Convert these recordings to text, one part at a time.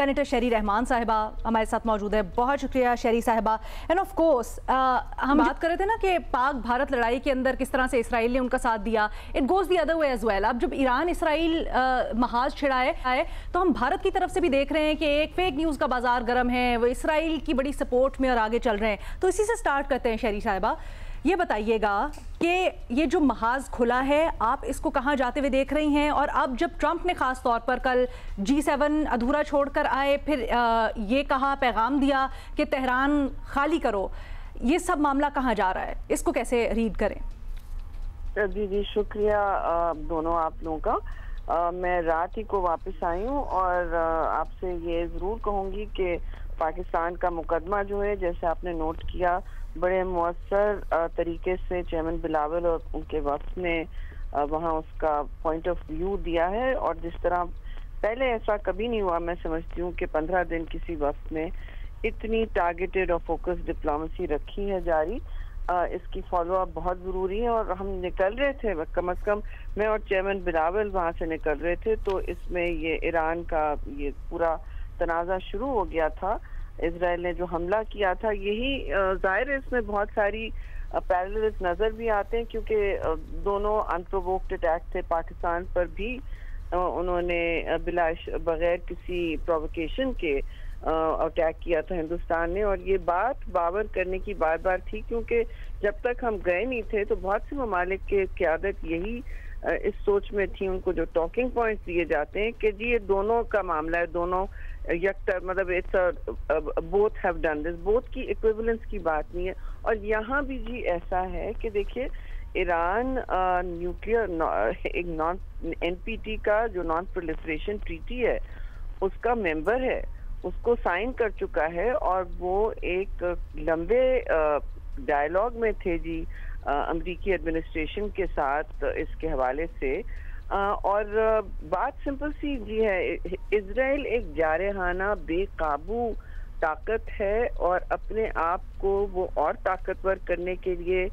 Senator شہری رحمان صاحبہ ہمارے ساتھ موجود ہے. بہت شکریہ شہری صاحبہ. اینڈ آف کورس ہم بات کر رہے تھے نا کہ پاک بھارت لڑائی کے اندر کس طرح سے اسرائیل نے ان کا ساتھ دیا. It goes the other way as well. اب جب ایران اسرائیل محاذ چھڑائے تو ہم بھارت کی طرف سے بھی دیکھ رہے ہیں کہ ایک فیک نیوز کا بازار گرم ہے, وہ اسرائیل کی بڑی سپورٹ میں اور آگے چل رہے ہیں. تو اسی سے سٹارٹ کرتے ہیں شہری صاحبہ. یہ بتائیے گا کہ یہ جو محاذ کھلا ہے آپ اس کو کہاں جاتے ہوئے دیکھ رہی ہیں, اور اب جب ٹرمپ نے خاص طور پر کل G7 ادھورا چھوڑ کر آئے, پھر یہ کہا, پیغام دیا کہ تہران خالی کرو, یہ سب معاملہ کہاں جا رہا ہے, اس کو کیسے ریڈ کریں؟ جی شکریہ دونوں آپ لوگوں کا. میں رات ہی کو واپس آئی ہوں اور آپ سے یہ ضرور کہوں گی کہ پاکستان کا مقدمہ جو ہے, جیسے آپ نے نوٹ کیا, بڑے مؤثر طریقے سے چیئرمین بلاول اور ان کے وفد نے وہاں اس کا پوائنٹ آف ویو دیا ہے. اور جس طرح پہلے ایسا کبھی نہیں ہوا, میں سمجھتی ہوں کہ 15 دن کسی وقت میں اتنی ٹارگیٹڈ اور فوکس ڈپلومیسی رکھی ہے جاری. اس کی فالو اپ بہت ضروری ہے. اور ہم نکل رہے تھے, کم از کم میں اور چیئرمین بلاول وہاں سے نکل رہے تھے, تو اس میں یہ ایران کا یہ پورا تنازع شروع ہو گیا تھا. اسرائیل نے جو حملہ کیا تھا, یہی ظاہر ہے اس میں بہت ساری پیرللز نظر بھی آتے ہیں, کیونکہ دونوں انپرووکڈ اٹیک تھے. پاکستان پر بھی انہوں نے بغیر کسی پرووکیشن کے اٹیک کیا تھا ہندوستان نے. اور یہ بات باور کرنے کی بار بار تھی, کیونکہ جب تک ہم گئے نہیں تھے تو بہت سے ممالک کے قیادت یہی اس سوچ میں تھی, ان کو جو ٹاکنگ پوائنٹس دیے جاتے ہیں کہ جی یہ دونوں کا معاملہ ہے, دونوں مطلب both have done this, both کی ایکویولنس کی بات نہیں ہے. اور یہاں بھی جی ایسا ہے کہ دیکھیے ایران نیوکلیئر ایک NPT کا جو نان پرولیفریشن ٹریٹی ہے اس کا ممبر ہے, اس کو سائن کر چکا ہے. اور وہ ایک لمبے ڈائلاگ میں تھے جی امریکی ایڈمنسٹریشن کے ساتھ اس کے حوالے سے. اور بات سمپل سی جی ہے, اسرائیل ایک جارحانہ بے قابو طاقت ہے, اور اپنے آپ کو وہ اور طاقتور کرنے کے لیے,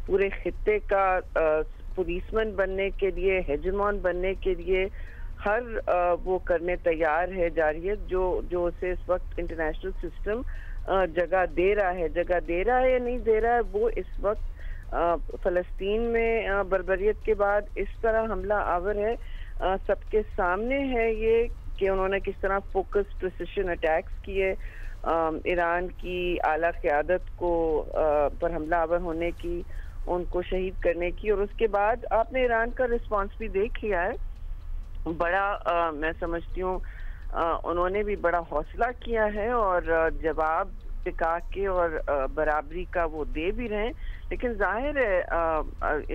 پورے خطے کا پولیسمن بننے کے لیے, ہیجمون بننے کے لیے ہر وہ کرنے تیار ہے جاریت جو اسے اس وقت انٹرنیشنل سسٹم جگہ دے رہا ہے یا نہیں دے رہا ہے. وہ اس وقت فلسطین میں بربریت کے بعد اس طرح حملہ آور ہے, سب کے سامنے ہے یہ کہ انہوں نے کس طرح فوکس پریسیشن اٹیکس کیے, ایران کی اعلیٰ قیادت کو پر حملہ آور ہونے کی, ان کو شہید کرنے کی. اور اس کے بعد آپ نے ایران کا رسپانس بھی دیکھ لیا ہے, بڑا میں سمجھتی ہوں انہوں نے بھی بڑا حوصلہ کیا ہے اور جواب ٹکا کے اور برابری کا وہ دے بھی رہے ہیں. لیکن ظاہر ہے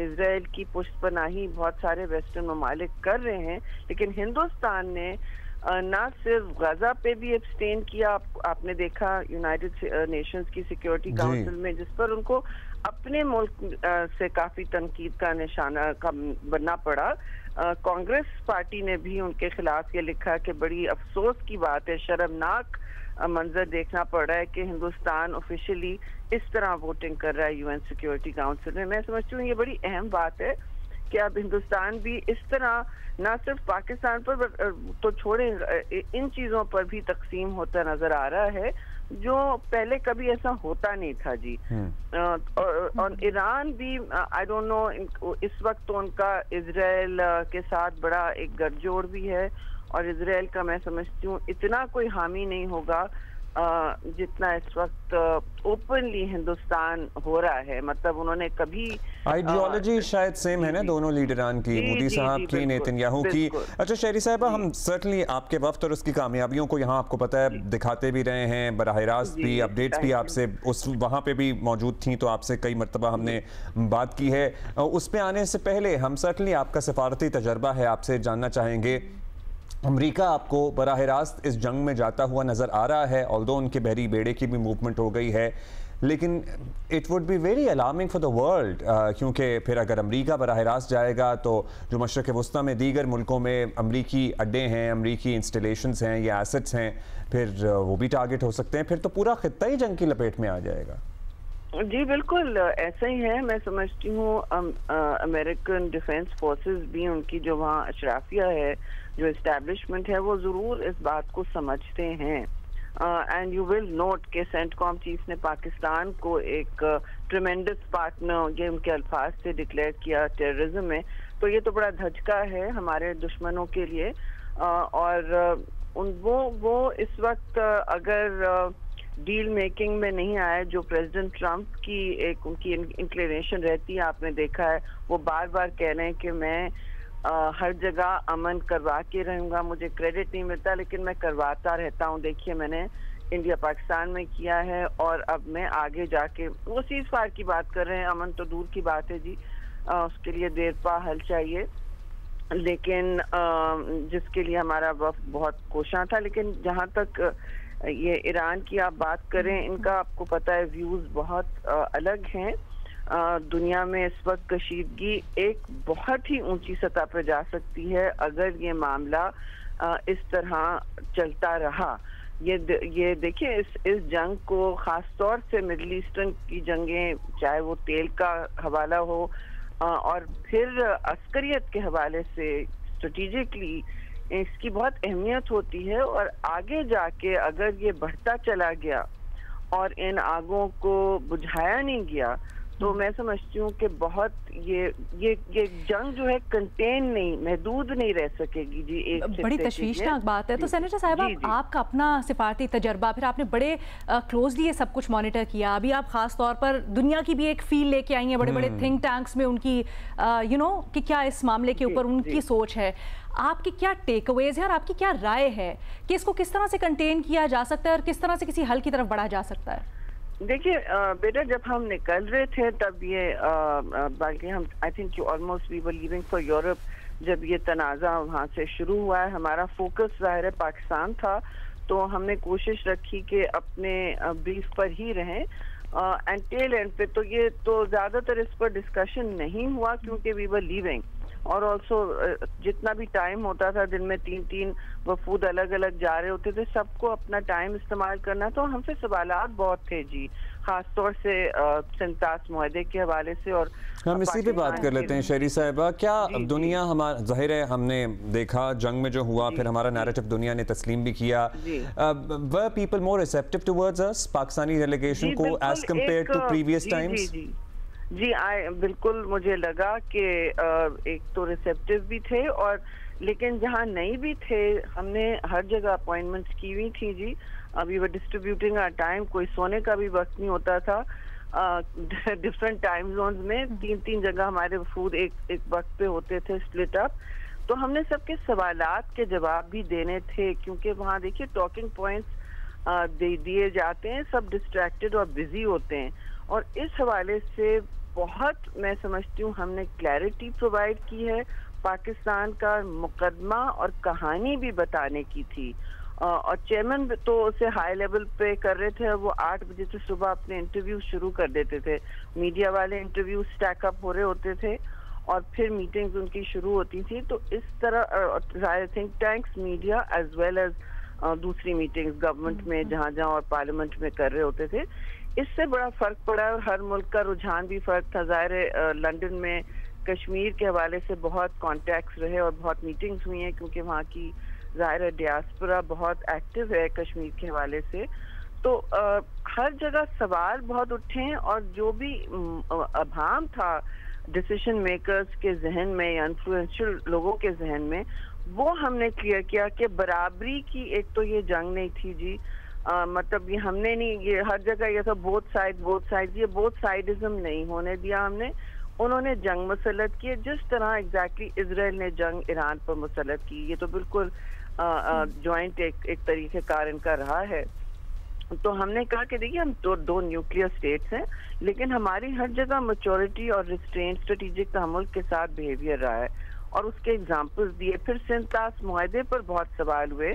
اسرائیل کی پشت پناہی بہت سارے ویسٹرن ممالک کر رہے ہیں, لیکن ہندوستان نے نہ صرف غزہ پہ بھی ایبسٹین کیا, آپ نے دیکھا یونائٹڈ نیشنز کی سیکیورٹی کاؤنسل میں, جس پر ان کو اپنے ملک سے کافی تنقید کا نشانہ بننا پڑا. کانگریس پارٹی نے بھی ان کے خلاف یہ لکھا کہ بڑی افسوس کی بات ہے, شرمناک منظر دیکھنا پڑ رہا ہے کہ ہندوستان آفیشلی اس طرح ووٹنگ کر رہا ہے UN سیکیورٹی کاؤنسل میں. میں سمجھتی ہوں یہ بڑی اہم بات ہے کہ اب ہندوستان بھی اس طرح نہ صرف پاکستان پر تو چھوڑیں, ان چیزوں پر بھی تقسیم ہوتا نظر آ رہا ہے, جو پہلے کبھی ایسا ہوتا نہیں تھا جی. اور ایران بھی آئی ڈونٹ نو, اس وقت تو ان کا اسرائیل کے ساتھ بڑا ایک گٹھ جوڑ بھی ہے, اور اسرائیل کا میں سمجھتی ہوں اتنا کوئی حامی نہیں ہوگا جتنا اس وقت اوپنلی ہندوستان ہو رہا ہے. مطلب انہوں نے کبھی آئیڈیالوجی شاید سیم ہے نا دونوں لیڈران کی, مودی صاحب کی, نیتنیاہو کی. اچھا شہری صاحبہ, ہم سرٹنلی آپ کے وفد اور اس کی کامیابیوں کو یہاں آپ کو پتہ ہے دکھاتے بھی رہے ہیں, براہ راست بھی اپڈیٹس بھی آپ سے وہاں پہ بھی موجود تھیں, تو آپ سے کئی مرتبہ ہم نے بات کی ہے. اس پہ آنے سے پہلے ہم سرٹنلی آپ کا سفارتی تجربہ ہے, آپ سے جاننا چاہیں گے امریکہ آپ کو براہ راست اس جنگ میں جاتا ہوا نظر آ رہا ہے, although ان کے بحری بیڑے کی بھی موومنٹ ہو گئی ہے, لیکن it would be very alarming for the world, کیونکہ پھر اگر امریکہ براہ راست جائے گا تو جو مشرق وسطیٰ میں دیگر ملکوں میں امریکی اڈے ہیں, امریکی انسٹالیشنز ہیں یا ایسٹس ہیں, پھر وہ بھی ٹارگٹ ہو سکتے ہیں, پھر تو پورا خطہ ہی جنگ کی لپیٹ میں آ جائے گا. جی بالکل ایسا ہی ہے. میں سمجھتی ہوں امریکن ڈیفینس فورسز بھی, ان کی جو وہاں اشرافیہ ہے جو اسٹیبلشمنٹ ہے وہ ضرور اس بات کو سمجھتے ہیں. اینڈ یو ول نوٹ کہ سینٹ کام چیف نے پاکستان کو ایک ٹریمینڈس پارٹنر یہ ان کے الفاظ سے ڈکلیئر کیا ٹیررزم میں. تو یہ تو بڑا دھچکا ہے ہمارے دشمنوں کے لیے. اور وہ اس وقت اگر ڈیل میکنگ میں نہیں آئے, جو پریزیڈنٹ ٹرمپ کی ایک ان کی انکلینیشن رہتی ہے, آپ نے دیکھا ہے وہ بار بار کہہ رہے ہیں کہ میں ہر جگہ امن کروا کے رہوں گا, مجھے کریڈٹ نہیں ملتا لیکن میں کرواتا رہتا ہوں. دیکھیے میں نے انڈیا پاکستان میں کیا ہے اور اب میں آگے جا کے وہ سیز فائر کی بات کر رہے ہیں. امن تو دور کی بات ہے جی, اس کے لیے دیر پا حل چاہیے, لیکن جس کے لیے ہمارا وفد بہت کوشاں تھا. لیکن جہاں تک یہ ایران کی آپ بات کریں, ان کا آپ کو پتہ ہے ویوز بہت الگ ہیں. دنیا میں اس وقت کشیدگی ایک بہت ہی اونچی سطح پہ جا سکتی ہے اگر یہ معاملہ اس طرح چلتا رہا. یہ دیکھیں اس جنگ کو خاص طور سے مڈل ایسٹرن کی جنگیں, چاہے وہ تیل کا حوالہ ہو اور پھر عسکریت کے حوالے سے اسٹریٹجکلی اس کی بہت اہمیت ہوتی ہے. اور آگے جا کے اگر یہ بڑھتا چلا گیا اور ان آگوں کو بجھایا نہیں گیا تو میں سمجھتی ہوں کہ بہت یہ جنگ جو ہے کنٹین نہیں, محدود نہیں رہ سکے گی جی. ایک بڑی تشویشناک بات ہے. تو سینیٹر صاحبہ آپ کا اپنا سفارتی تجربہ, پھر آپ نے بڑے کلوزلی یہ سب کچھ مانیٹر کیا, ابھی آپ خاص طور پر دنیا کی بھی ایک فیل لے کے آئی ہیں, بڑے بڑے تھنک ٹینکس میں ان کی کہ کیا اس معاملے کے اوپر ان کی سوچ ہے. آپ کی کیا ٹیک اویز ہے اور آپ کی کیا رائے ہے کہ اس کو کس طرح سے کنٹین کیا جا سکتا ہے اور کس طرح سے کسی حل کی طرف بڑھا جا سکتا ہے؟ دیکھیے بیٹا, جب ہم نکل رہے تھے تب یہ بلکہ ہم I think almost we were living for Europe, جب یہ تنازع وہاں سے شروع ہوا ہے, ہمارا فوکس ظاہر پاکستان تھا, تو ہم نے کوشش رکھی کہ اپنے بریف پر ہی رہیں. اینڈ ٹیل اینڈ پہ تو یہ تو زیادہ تر اس پر ڈسکشن نہیں ہوا کیونکہ وی ور لیونگ, اور آلسو جتنا بھی ٹائم ہوتا تھا دن میں 3 وفود الگ الگ جا رہے ہوتے تھے, سب کو اپنا ٹائم استعمال کرنا. تو ہم سے سوالات بہت تھے جی, خاص طور سے سنتاس معاہدے کے حوالے سے. اور ہم اسی پہ بات کر لیتے ہیں شہری صاحبہ. کیا دنیا ہمارا ظاہر ہے ہم نے دیکھا جنگ میں جو ہوا, پھر ہمارا نیریٹو دنیا نے تسلیم بھی کیا. were people more receptive towards us, Pakistani delegation کو as compared to previous times? جی بالکل مجھے لگا کہ ایک تو ریسیپٹیو بھی تھے, اور لیکن جہاں نہیں بھی تھے ہم نے ہر جگہ اپوائنٹمنٹس کی ہوئی تھی جی. ابھی وہ ڈسٹریبیوٹنگ آر ٹائم, کوئی سونے کا بھی وقت نہیں ہوتا تھا. ڈفرینٹ ٹائم زونز میں 3 جگہ ہمارے وفود ایک وقت پہ ہوتے تھے اسپلٹ اپ. تو ہم نے سب کے سوالات کے جواب بھی دینے تھے, کیونکہ وہاں دیکھیے ٹاکنگ پوائنٹس دیے جاتے ہیں, سب ڈسٹریکٹڈ اور بزی ہوتے ہیں. اور اس حوالے سے بہت میں سمجھتی ہوں ہم نے کلیئرٹی پرووائڈ کی ہے, پاکستان کا مقدمہ اور کہانی بھی بتانے کی تھی. اور چیئرمین تو اسے ہائی لیول پہ کر رہے تھے, وہ 8 بجے سے صبح اپنے انٹرویو شروع کر دیتے تھے. میڈیا والے انٹرویو سٹیک اپ ہو رہے ہوتے تھے اور پھر میٹنگز ان کی شروع ہوتی تھی. تو اس طرح think tanks, media as well as دوسری میٹنگز گورنمنٹ میں جہاں اور پارلیمنٹ میں کر رہے ہوتے تھے. اس سے بڑا فرق پڑا ہے, اور ہر ملک کا رجحان بھی فرق تھا. ظاہر لنڈن میں کشمیر کے حوالے سے بہت کانٹیکٹس رہے اور بہت میٹنگز ہوئی ہیں, کیونکہ وہاں کی ظاہر ڈیاسپورا بہت ایکٹیو ہے کشمیر کے حوالے سے. تو ہر جگہ سوال بہت اٹھے ہیں, اور جو بھی ابہام تھا ڈیسیشن میکرز کے ذہن میں یا انفلوئنشل لوگوں کے ذہن میں, وہ ہم نے کلیئر کیا کہ برابری کی ایک تو یہ جنگ نہیں تھی جی. مطلب یہ ہم نے نہیں, یہ ہر جگہ یہ تھا بوتھ سائڈ, یہ بوتھ سائڈزم نہیں ہونے دیا ہم نے. انہوں نے جنگ مسلط کی جس طرح ایگزیکٹلی اسرائیل نے جنگ ایران پر مسلط کی. یہ تو بالکل جوائنٹ ایک طریقہ کار ان کا رہا ہے. تو ہم نے کہا کہ دیکھیے ہم 2 نیوکلیئر اسٹیٹس ہیں, لیکن ہماری ہر جگہ میچورٹی اور ریسٹرینٹ اسٹریٹجک تحمل کے ساتھ بیہیویئر رہا ہے, اور اس کے ایگزامپلس دیے. پھر سنتاس معاہدے پر بہت سوال ہوئے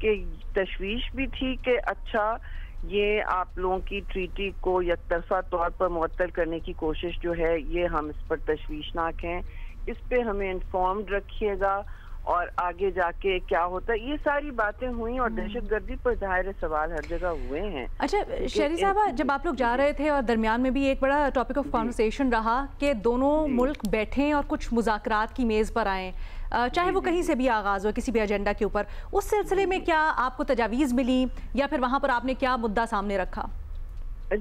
کہ تشویش بھی تھی کہ اچھا یہ آپ لوگوں کی ٹریٹی کو یک طرفہ طور پر معطل کرنے کی کوشش جو ہے, یہ ہم اس پر تشویشناک ہیں, اس پہ ہمیں انفارمڈ رکھیے گا. اور آگے جا کے کیا ہوتا ہے، یہ ساری باتیں ہوئیں اور دہشت گردی پر ظاہر سوال ہر جگہ ہوئے ہیں۔ اچھا شہری صاحبہ، جب آپ لوگ جا رہے تھے اور درمیان میں بھی ایک بڑا ٹاپک آف کانورسیشن رہا کہ دونوں ملک بیٹھیں اور کچھ مذاکرات کی میز پر آئیں، چاہے وہ کہیں سے بھی آغاز ہو کسی بھی ایجنڈا کے اوپر، اس سلسلے میں کیا آپ کو تجاویز ملی یا پھر وہاں پر آپ نے کیا مدعا سامنے رکھا؟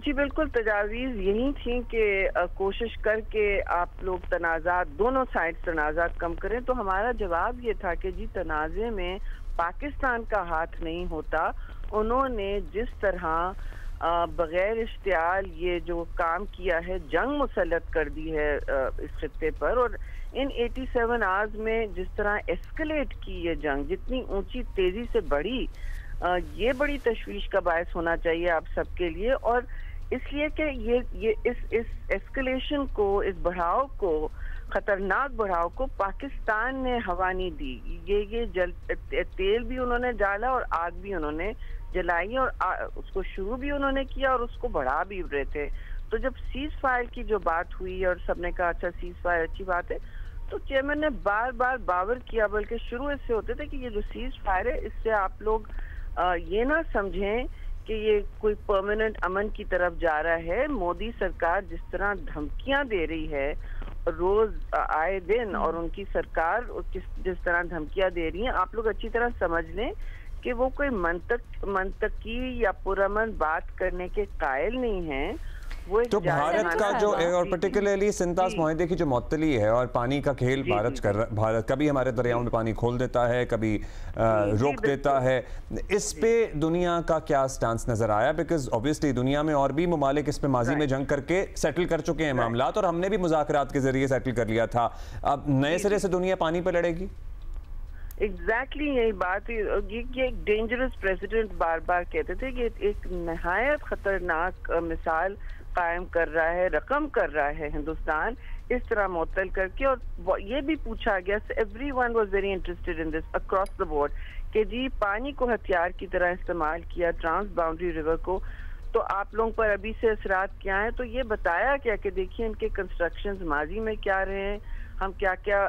جی بالکل، تجاویز یہی تھیں کہ کوشش کر کے آپ لوگ تنازعات، دونوں سائڈ تنازعات کم کریں، تو ہمارا جواب یہ تھا کہ جی تنازع میں پاکستان کا ہاتھ نہیں ہوتا۔ انہوں نے جس طرح بغیر اشتعال یہ جو کام کیا ہے، جنگ مسلط کر دی ہے اس خطے پر، اور ان 87 آورز میں جس طرح ایسکلیٹ کی یہ جنگ، جتنی اونچی تیزی سے بڑھی، یہ بڑی تشویش کا باعث ہونا چاہیے آپ سب کے لیے، اور اس لیے کہ یہ اس ایسکلیشن کو، اس بڑھاؤ کو، خطرناک بڑھاؤ کو پاکستان نے ہوا نہیں دی۔ یہ تیل بھی انہوں نے ڈالا اور آگ بھی انہوں نے جلائی، اور اس کو شروع بھی انہوں نے کیا اور اس کو بڑھا بھی رہے تھے۔ تو جب سیز فائر کی جو بات ہوئی اور سب نے کہا اچھا سیز فائر اچھی بات ہے، تو چیئرمین نے بار بار باور کیا، بلکہ شروع اس سے ہوتے تھے کہ یہ جو سیز فائر ہے، اس سے آپ لوگ یہ نہ سمجھیں کہ یہ کوئی پرماننٹ امن کی طرف جا رہا ہے۔ مودی سرکار جس طرح دھمکیاں دے رہی ہے روز آئے دن، اور ان کی سرکار جس طرح دھمکیاں دے رہی ہیں، آپ لوگ اچھی طرح سمجھ لیں کہ وہ کوئی منطقی یا پرامن بات کرنے کے قائل نہیں ہیں۔ تو بھارت کا جو، اور پرٹیکولرلی سنتاز معاہدے کی جو معطلی ہے اور پانی کا کھیل بھارت کبھی ہمارے دریاؤں میں پانی کھول دیتا ہے، کبھی روک دیتا ہے، اس پہ دنیا کا کیا سٹانس نظر آیا؟ بیکاز obviously دنیا میں اور بھی ممالک اس پہ ماضی میں جنگ کر کے سیٹل کر چکے ہیں معاملات، اور ہم نے بھی مذاکرات کے ذریعے سیٹل کر لیا تھا۔ اب نئے سرے سے دنیا پانی پہ لڑے گی؟ ایگزیکٹلی یہی بات ہے۔ یہ ایک ڈینجرس پریزیڈنٹ بار بار کہتے تھے کہ ایک نہایت خطرناک مثال قائم کر رہا ہے، رقم کر رہا ہے ہندوستان اس طرح معطل کر کے، اور یہ بھی پوچھا گیا، every one was very interested in this across the board, کہ جی پانی کو ہتھیار کی طرح استعمال کیا ٹرانس باؤنڈری ریور کو، تو آپ لوگوں پر ابھی سے اثرات کیا ہیں؟ تو یہ بتایا کیا کہ دیکھیے ان کے کنسٹرکشنز ماضی میں کیا رہے ہیں، ہم کیا کیا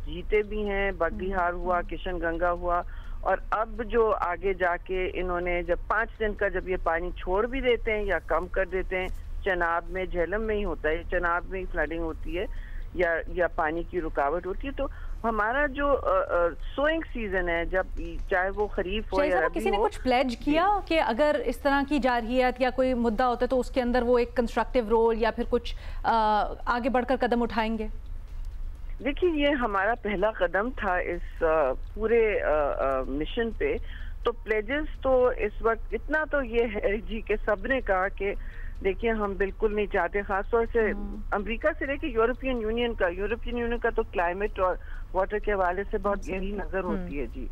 جیتے بھی ہیں، بگیہار ہوا، کشن گنگا ہوا، اور اب جو آگے جا کے انہوں نے جب 5 دن کا جب یہ پانی چھوڑ بھی دیتے ہیں یا کم کر دیتے ہیں، چناب میں، جہلم میں ہی ہوتا ہے، چناب میں ہی فلڈنگ ہوتی ہے یا پانی کی رکاوٹ ہوتی ہے، تو ہمارا جو سوئنگ سیزن ہے، جب چاہے وہ خریف ہو یا ربی ہو، کسی نے کچھ پلیج کیا کہ اگر اس طرح کی جارحیت یا کوئی مدعا ہوتا ہے تو اس کے اندر وہ ایک کنسٹرکٹیو رول یا پھر کچھ آگے بڑھ کر قدم اٹھائیں گے؟ دیکھیے یہ ہمارا پہلا قدم تھا اس پورے مشن پہ، تو پلیجز تو اس وقت اتنا تو یہ ہے جی کہ سب نے کہا کہ دیکھیں ہم بالکل نہیں چاہتے، خاص طور سے امریکہ سے لے کے یورپین یونین کا تو کلائمیٹ اور واٹر کے حوالے سے بہت گہری نظر ہوتی ہے جی،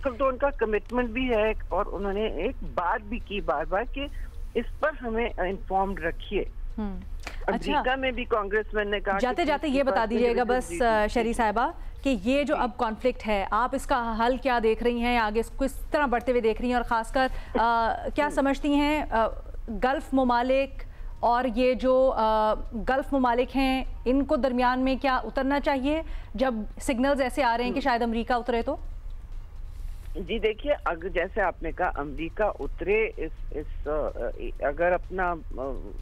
تو ان کا کمٹمنٹ بھی ہے، اور انہوں نے ایک بات بھی کی بار بار کہ اس پر ہمیں انفارمڈ رکھیے۔ امریکہ میں بھی کانگریس مین نے کہا، جاتے جاتے یہ بتا دیجئے گا بس شہری صاحبہ کہ یہ جو اب کانفلکٹ ہے، آپ اس کا حل کیا دیکھ رہی ہیں، آگے اس کو اس طرح بڑھتے ہوئے دیکھ رہی ہیں، اور خاص کر کیا سمجھتی ہیں گلف ممالک اور یہ جو گلف ممالک ہیں ان کو درمیان میں کیا اترنا چاہیے جب سگنلز ایسے آ رہے ہیں کہ شاید امریکہ اترے؟ تو جی دیکھیے، اگر جیسے آپ نے کہا امریکہ اترے، اگر اپنا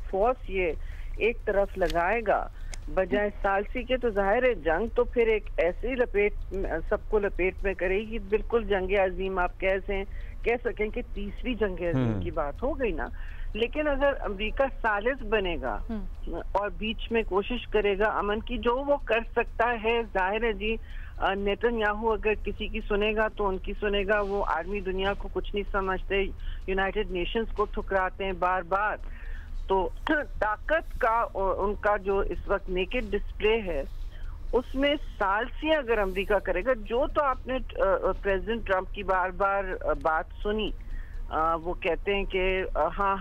فورس یہ ایک طرف لگائے گا بجائے ثالثی کے، تو ظاہر ہے جنگ تو پھر ایک ایسی سب کو لپیٹ میں کرے گی، بالکل جنگ عظیم آپ کہہ سکیں کہ تیسری جنگ عظیم کی بات ہو گئی نا۔ لیکن اگر امریکہ ثالث بنے گا اور بیچ میں کوشش کرے گا امن کی، جو وہ کر سکتا ہے، ظاہر ہے جی نیتن یاہو اگر کسی کی سنے گا تو ان کی سنے گا، وہ عالمی دنیا کو کچھ نہیں سمجھتے، یونائٹڈ نیشنز کو ٹھکراتے ہیں بار بار، تو طاقت کا ان کا جو اس وقت نیکڈ ڈسپلے ہے اس میں ثالثی اگر امریکہ کرے گا، جو تو آپ نے پریزیڈنٹ ٹرمپ کی بار بار بات سنی، وہ کہتے ہیں کہ ہاں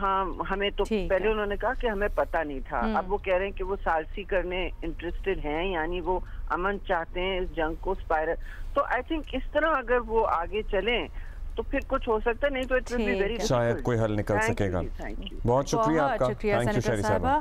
ہمیں تو پہلے انہوں نے کہا کہ ہمیں پتہ نہیں تھا، اب وہ کہہ رہے ہیں کہ وہ ثالثی کرنے انٹرسٹڈ ہیں، یعنی وہ امن چاہتے ہیں اس جنگ کو اسپائرل، تو آئی تھنک اس طرح اگر وہ آگے چلیں تو پھر کچھ ہو سکتا ہے، نہیں تو شاید کوئی حل نکل سکے گا۔ بہت شکریہ آپ کا، تھینک یو شہری صاحبہ۔